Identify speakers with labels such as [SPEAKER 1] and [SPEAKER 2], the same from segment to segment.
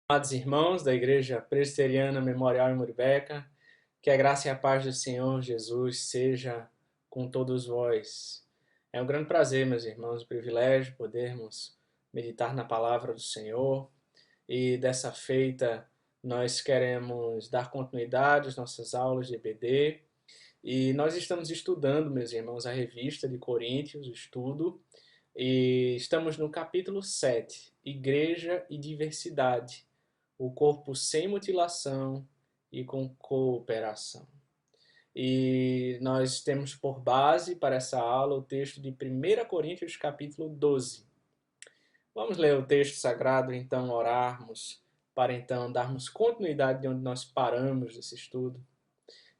[SPEAKER 1] Amados irmãos da Igreja Presbiteriana Memorial em Muribeca, que a graça e a paz do Senhor Jesus seja com todos vós. É um grande prazer, meus irmãos, o privilégio de podermos meditar na palavra do Senhor e dessa feita nós queremos dar continuidade às nossas aulas de EBD e nós estamos estudando, meus irmãos, a revista de Coríntios, o estudo, e estamos no capítulo 7, Igreja e Diversidade, o corpo sem mutilação e com cooperação. E nós temos por base para essa aula o texto de 1 Coríntios capítulo 12. Vamos ler o texto sagrado, então orarmos, para então darmos continuidade de onde nós paramos nesse estudo.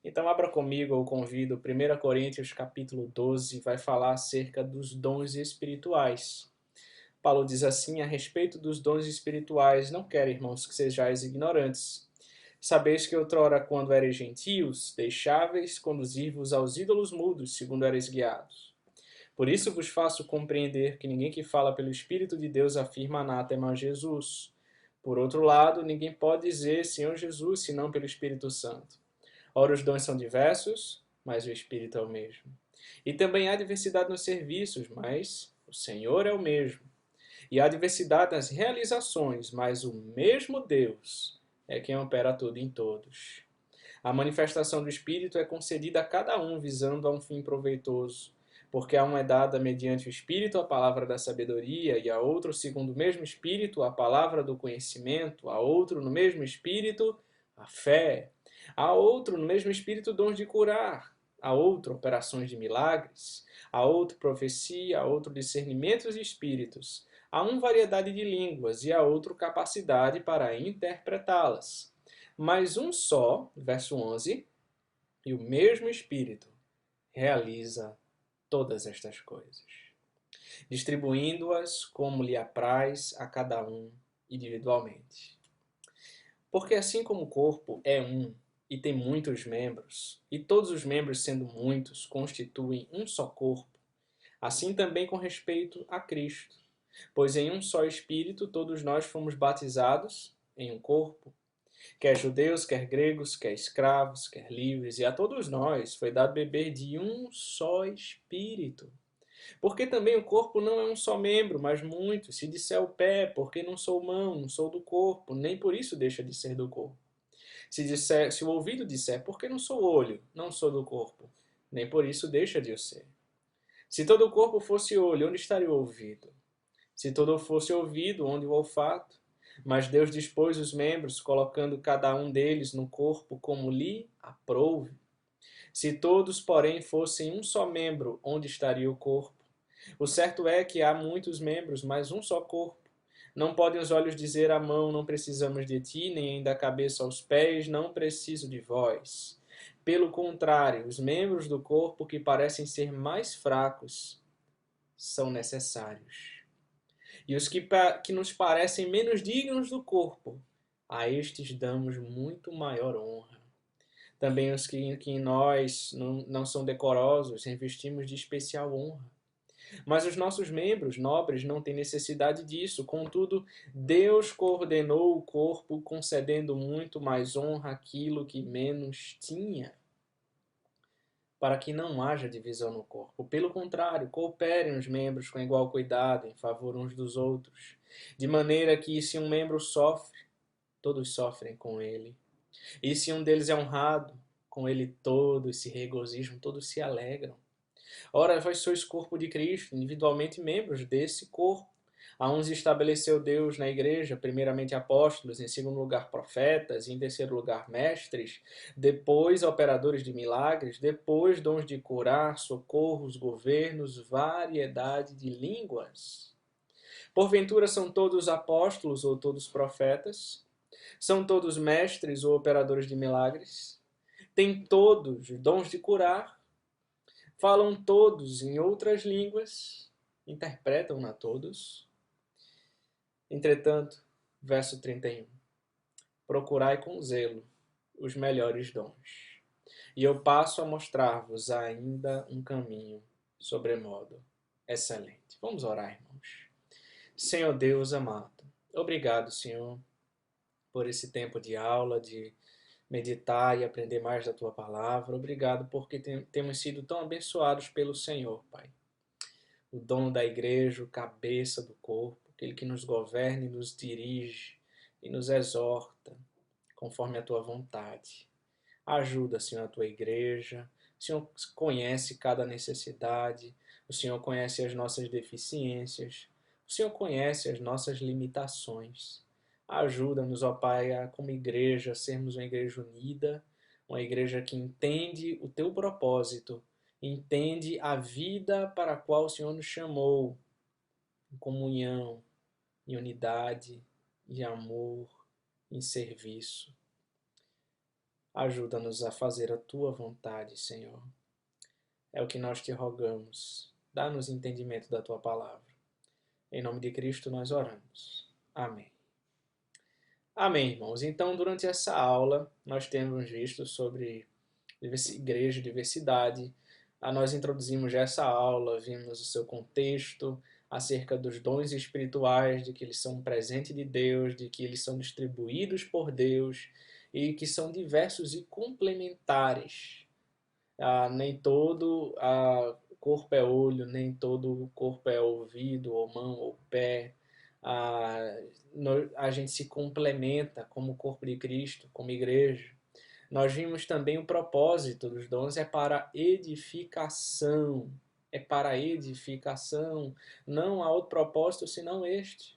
[SPEAKER 1] Então abra comigo, eu convido, 1 Coríntios capítulo 12, vai falar acerca dos dons espirituais. Paulo diz assim a respeito dos dons espirituais: não quero, irmãos, que sejais ignorantes. Sabeis que outrora, quando erais gentios, deixáveis conduzir-vos aos ídolos mudos, segundo erais guiados. Por isso vos faço compreender que ninguém que fala pelo Espírito de Deus afirma anátema a Jesus. Por outro lado, ninguém pode dizer Senhor Jesus, senão pelo Espírito Santo. Ora, os dons são diversos, mas o Espírito é o mesmo. E também há diversidade nos serviços, mas o Senhor é o mesmo. E há diversidade nas realizações, mas o mesmo Deus é quem opera tudo em todos. A manifestação do Espírito é concedida a cada um visando a um fim proveitoso, porque a um é dada mediante o Espírito a palavra da sabedoria, e a outro, segundo o mesmo Espírito, a palavra do conhecimento, a outro, no mesmo Espírito, a fé, a outro, no mesmo Espírito, dons de curar, a outro, operações de milagres, a outro, profecia, a outro, discernimentos de espíritos, a um, variedade de línguas, e a outro, capacidade para interpretá-las. Mas um só, verso 11, e o mesmo Espírito realiza todas estas coisas, distribuindo-as como lhe apraz a cada um individualmente. Porque assim como o corpo é um e tem muitos membros, e todos os membros, sendo muitos, constituem um só corpo, assim também com respeito a Cristo. Pois em um só Espírito todos nós fomos batizados em um corpo, quer judeus, quer gregos, quer escravos, quer livres, e a todos nós foi dado beber de um só Espírito. Porque também o corpo não é um só membro, mas muitos. Se disser o pé, porque não sou mão, não sou do corpo, nem por isso deixa de ser do corpo. Se o ouvido disser, porque não sou olho, não sou do corpo, nem por isso deixa de o ser. Se todo o corpo fosse olho, onde estaria o ouvido? Se todo fosse ouvido, onde o olfato? Mas Deus dispôs os membros, colocando cada um deles no corpo como lhe aprouve. Se todos, porém, fossem um só membro, onde estaria o corpo? O certo é que há muitos membros, mas um só corpo. Não podem os olhos dizer à mão, não precisamos de ti, nem ainda a cabeça aos pés, não preciso de vós. Pelo contrário, os membros do corpo que parecem ser mais fracos são necessários. E os que nos parecem menos dignos do corpo, a estes damos muito maior honra. Também os que em nós não são decorosos, revestimos de especial honra. Mas os nossos membros nobres não têm necessidade disso. Contudo, Deus coordenou o corpo, concedendo muito mais honra àquilo que menos tinha, para que não haja divisão no corpo. Pelo contrário, cooperem os membros com igual cuidado em favor uns dos outros, de maneira que, se um membro sofre, todos sofrem com ele. E se um deles é honrado, com ele todos se regozijam, todos se alegram. Ora, vós sois corpo de Cristo, individualmente membros desse corpo. A uns estabeleceu Deus na igreja, primeiramente apóstolos, em segundo lugar profetas, e em terceiro lugar mestres, depois operadores de milagres, depois dons de curar, socorros, governos, variedade de línguas. Porventura são todos apóstolos ou todos profetas? São todos mestres ou operadores de milagres? Têm todos dons de curar? Falam todos em outras línguas? Interpretam-na todos? Entretanto, verso 31. Procurai com zelo os melhores dons. E eu passo a mostrar-vos ainda um caminho sobremodo excelente. Vamos orar, irmãos. Senhor Deus amado, obrigado, Senhor, por esse tempo de aula, de meditar e aprender mais da Tua Palavra. Obrigado porque temos sido tão abençoados pelo Senhor, Pai. O dono da igreja, o cabeça do corpo, aquele que nos governa e nos dirige e nos exorta conforme a Tua vontade. Ajuda, Senhor, a Tua igreja. O Senhor conhece cada necessidade. O Senhor conhece as nossas deficiências. O Senhor conhece as nossas limitações. Ajuda-nos, ó Pai, a, como igreja, sermos uma igreja unida, uma igreja que entende o Teu propósito, entende a vida para a qual o Senhor nos chamou, em comunhão, em unidade, em amor, em serviço. Ajuda-nos a fazer a Tua vontade, Senhor. É o que nós te rogamos. Dá-nos entendimento da Tua palavra. Em nome de Cristo nós oramos. Amém. Amém, irmãos. Então, durante essa aula, nós temos visto sobre igreja e diversidade. Nós introduzimos já essa aula, vimos o seu contexto, acerca dos dons espirituais, de que eles são um presente de Deus, de que eles são distribuídos por Deus e que são diversos e complementares. Nem todo corpo é olho, nem todo corpo é ouvido, ou mão, ou pé. A gente se complementa como corpo de Cristo, como igreja. Nós vimos também o propósito dos dons é para edificação. É para edificação. Não há outro propósito senão este.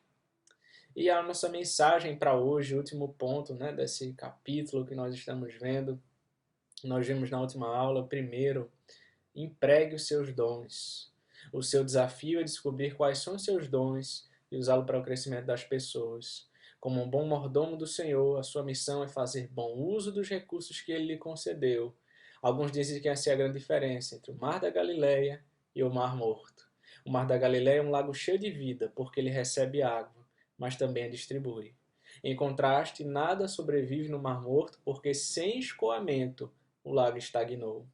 [SPEAKER 1] E a nossa mensagem para hoje, o último ponto, né, desse capítulo que nós estamos vendo, nós vimos na última aula, primeiro, empregue os seus dons. O seu desafio é descobrir quais são os seus dons e usá-lo para o crescimento das pessoas. Como um bom mordomo do Senhor, a sua missão é fazer bom uso dos recursos que Ele lhe concedeu. Alguns dizem que essa é a grande diferença entre o Mar da Galileia e o Mar Morto. O Mar da Galileia é um lago cheio de vida, porque ele recebe água, mas também a distribui. Em contraste, nada sobrevive no Mar Morto, porque sem escoamento o lago estagnou.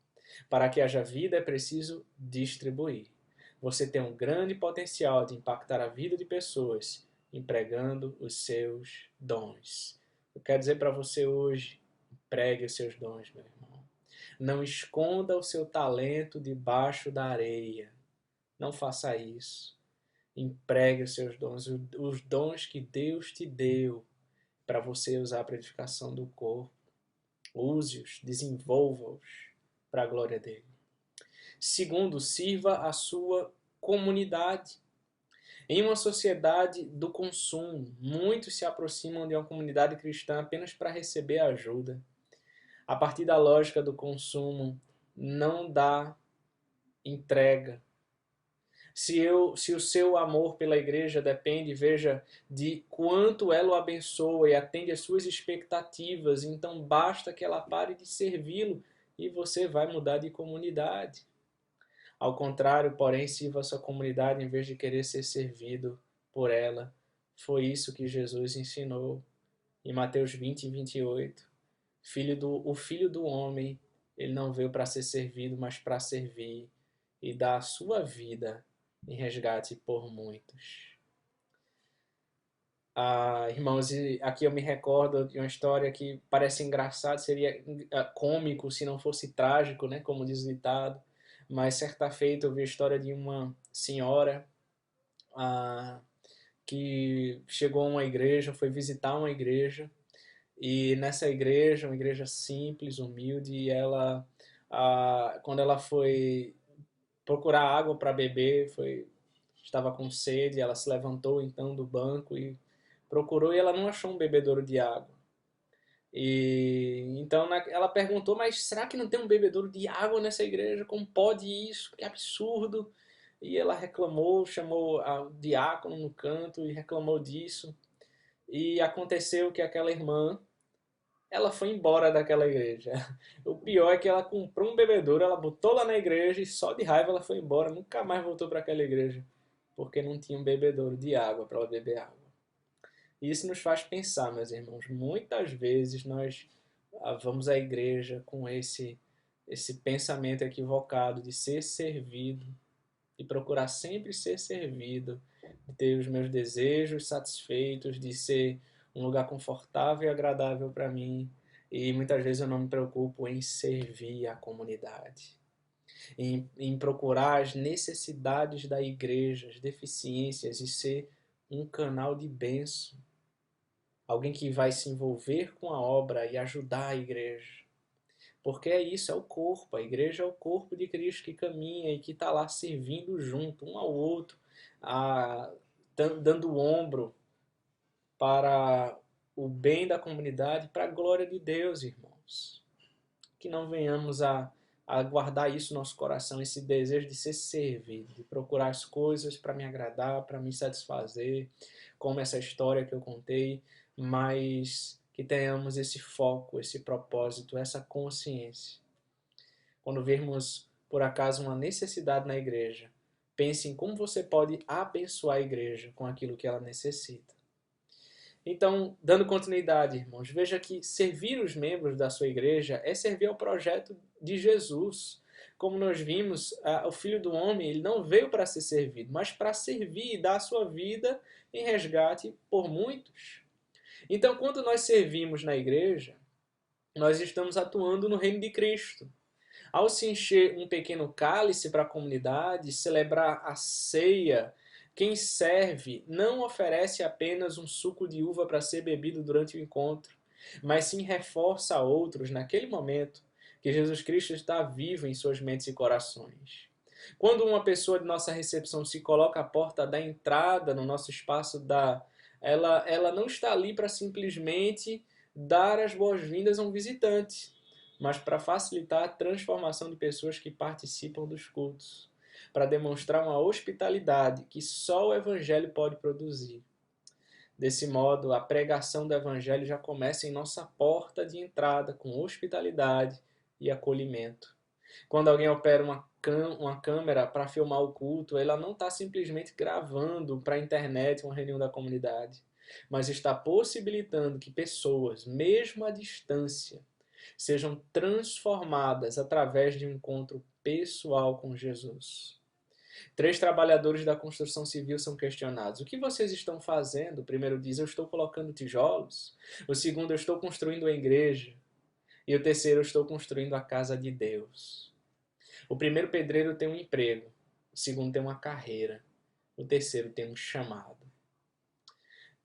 [SPEAKER 1] Para que haja vida é preciso distribuir. Você tem um grande potencial de impactar a vida de pessoas empregando os seus dons. Eu quero dizer para você hoje, empregue os seus dons, meu irmão. Não esconda o seu talento debaixo da areia. Não faça isso. Empregue os seus dons, os dons que Deus te deu para você usar para a edificação do corpo. Use-os, desenvolva-os para a glória dele. Segundo, sirva a sua comunidade. Em uma sociedade do consumo, muitos se aproximam de uma comunidade cristã apenas para receber ajuda. A partir da lógica do consumo, não dá entrega. Se o seu amor pela igreja depende, veja, de quanto ela o abençoa e atende às suas expectativas, então basta que ela pare de servi-lo e você vai mudar de comunidade. Ao contrário, porém, sirva a sua comunidade em vez de querer ser servido por ela. Foi isso que Jesus ensinou em Mateus 20 e 28. O filho do homem, ele não veio para ser servido, mas para servir e dar a sua vida em resgate por muitos. Irmãos, aqui eu me recordo de uma história que parece engraçada, seria cômico se não fosse trágico, né, como diz o ditado. Mas certa feita eu vi a história de uma senhora que chegou a uma igreja, foi visitar uma igreja, e nessa igreja, uma igreja simples, humilde, e ela, quando ela foi procurar água para beber, estava com sede, ela se levantou então do banco e procurou, e ela não achou um bebedouro de água. E então ela perguntou, mas será que não tem um bebedouro de água nessa igreja? Como pode isso? Que absurdo! E ela reclamou, chamou o diácono no canto e reclamou disso. E aconteceu que aquela irmã, ela foi embora daquela igreja. O pior é que ela comprou um bebedouro, ela botou lá na igreja e só de raiva ela foi embora, nunca mais voltou para aquela igreja, porque não tinha um bebedouro de água para ela beber água. E isso nos faz pensar, meus irmãos, muitas vezes nós vamos à igreja com esse pensamento equivocado de ser servido, de procurar sempre ser servido, de ter os meus desejos satisfeitos, de ser um lugar confortável e agradável para mim, e muitas vezes eu não me preocupo em servir a comunidade, em procurar as necessidades da igreja, as deficiências, e ser um canal de bênção, alguém que vai se envolver com a obra e ajudar a igreja. Porque é isso, é o corpo. A igreja é o corpo de Cristo que caminha e que está lá servindo junto, um ao outro, a, dando o ombro para o bem da comunidade, para a glória de Deus, irmãos. Que não venhamos a guardar isso no nosso coração, esse desejo de ser servido, de procurar as coisas para me agradar, para me satisfazer, como essa história que eu contei, mas que tenhamos esse foco, esse propósito, essa consciência. Quando virmos, por acaso, uma necessidade na igreja, pense em como você pode abençoar a igreja com aquilo que ela necessita. Então, dando continuidade, irmãos, veja que servir os membros da sua igreja é servir ao projeto de Jesus. Como nós vimos, o Filho do Homem ele não veio para ser servido, mas para servir e dar a sua vida em resgate por muitos. Então, quando nós servimos na igreja, nós estamos atuando no reino de Cristo. Ao se encher um pequeno cálice para a comunidade, celebrar a ceia, quem serve não oferece apenas um suco de uva para ser bebido durante o encontro, mas sim reforça a outros naquele momento que Jesus Cristo está vivo em suas mentes e corações. Quando uma pessoa de nossa recepção se coloca à porta da entrada no nosso espaço, ela não está ali para simplesmente dar as boas-vindas a um visitante, mas para facilitar a transformação de pessoas que participam dos cultos, para demonstrar uma hospitalidade que só o Evangelho pode produzir. Desse modo, a pregação do Evangelho já começa em nossa porta de entrada, com hospitalidade e acolhimento. Quando alguém opera uma câmera para filmar o culto, ela não está simplesmente gravando para a internet uma reunião da comunidade, mas está possibilitando que pessoas, mesmo à distância, sejam transformadas através de um encontro pessoal com Jesus. 3 trabalhadores da construção civil são questionados. O que vocês estão fazendo? O primeiro diz, eu estou colocando tijolos. O segundo, eu estou construindo a igreja. E o terceiro, eu estou construindo a casa de Deus. O primeiro pedreiro tem um emprego. O segundo tem uma carreira. O terceiro tem um chamado.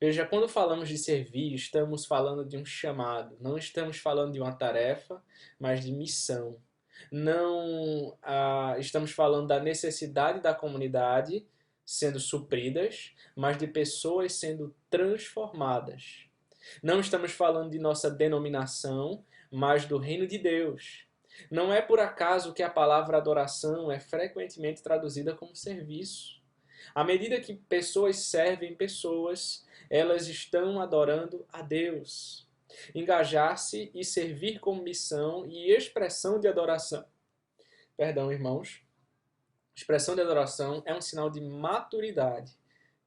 [SPEAKER 1] Veja, quando falamos de servir, estamos falando de um chamado. Não estamos falando de uma tarefa, mas de missão. Não estamos falando da necessidade da comunidade sendo supridas, mas de pessoas sendo transformadas. Não estamos falando de nossa denominação, mas do reino de Deus. Não é por acaso que a palavra adoração é frequentemente traduzida como serviço. À medida que pessoas servem pessoas, elas estão adorando a Deus. Engajar-se e servir como missão e expressão de adoração. Perdão, irmãos. Expressão de adoração é um sinal de maturidade.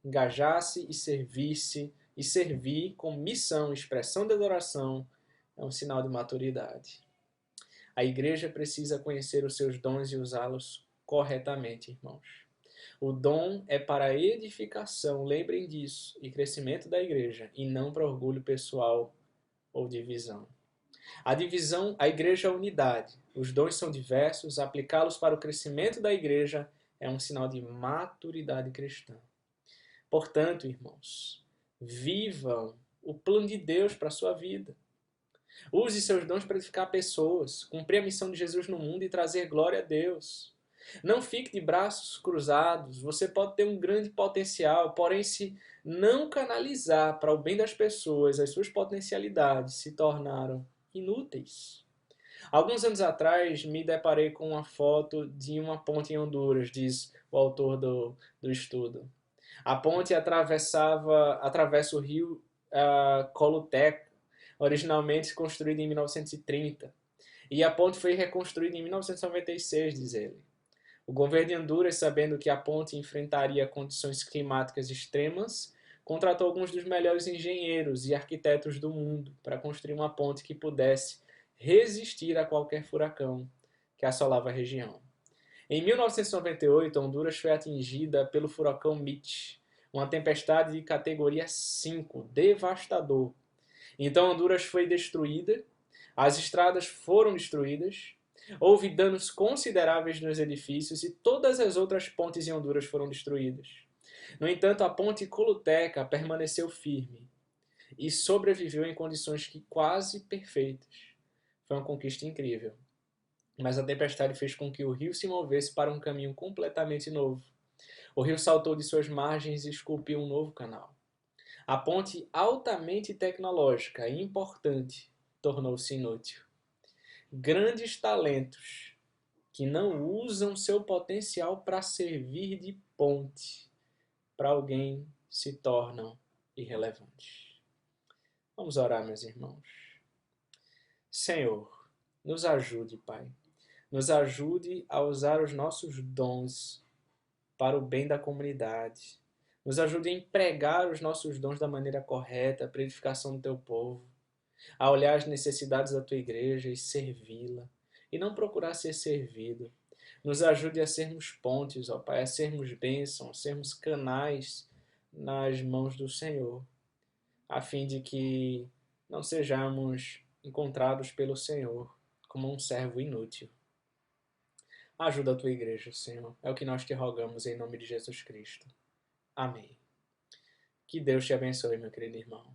[SPEAKER 1] Engajar-se e servir com missão, expressão de adoração, é um sinal de maturidade. A igreja precisa conhecer os seus dons e usá-los corretamente, irmãos. O dom é para edificação, lembrem disso, e crescimento da igreja, e não para orgulho pessoal ou divisão. A igreja é unidade. Os dons são diversos, aplicá-los para o crescimento da igreja é um sinal de maturidade cristã. Portanto, irmãos, vivam o plano de Deus para a sua vida. Use seus dons para edificar pessoas, cumprir a missão de Jesus no mundo e trazer glória a Deus. Não fique de braços cruzados. Você pode ter um grande potencial, porém, se não canalizar para o bem das pessoas, as suas potencialidades se tornaram inúteis. Alguns anos atrás, me deparei com uma foto de uma ponte em Honduras, diz o autor do estudo. A ponte atravessa o rio Coluteco, originalmente construída em 1930. E a ponte foi reconstruída em 1996, diz ele. O governo de Honduras, sabendo que a ponte enfrentaria condições climáticas extremas, contratou alguns dos melhores engenheiros e arquitetos do mundo para construir uma ponte que pudesse resistir a qualquer furacão que assolava a região. Em 1998, Honduras foi atingida pelo furacão Mitch, Uma tempestade de categoria 5, devastador. Então Honduras foi destruída, as estradas foram destruídas, houve danos consideráveis nos edifícios e todas as outras pontes em Honduras foram destruídas. No entanto, a ponte Coluteca permaneceu firme e sobreviveu em condições quase perfeitas. Foi uma conquista incrível. Mas a tempestade fez com que o rio se movesse para um caminho completamente novo. O rio saltou de suas margens e esculpiu um novo canal. A ponte altamente tecnológica e importante tornou-se inútil. Grandes talentos que não usam seu potencial para servir de ponte para alguém se tornam irrelevantes. Vamos orar, meus irmãos. Senhor, nos ajude, Pai. Nos ajude a usar os nossos dons para o bem da comunidade. Nos ajude a empregar os nossos dons da maneira correta para a edificação do teu povo, a olhar as necessidades da tua igreja e servi-la, e não procurar ser servido. Nos ajude a sermos pontes, ó Pai, a sermos bênçãos, a sermos canais nas mãos do Senhor, a fim de que não sejamos encontrados pelo Senhor como um servo inútil. Ajuda a tua igreja, Senhor. É o que nós te rogamos em nome de Jesus Cristo. Amém. Que Deus te abençoe, meu querido irmão.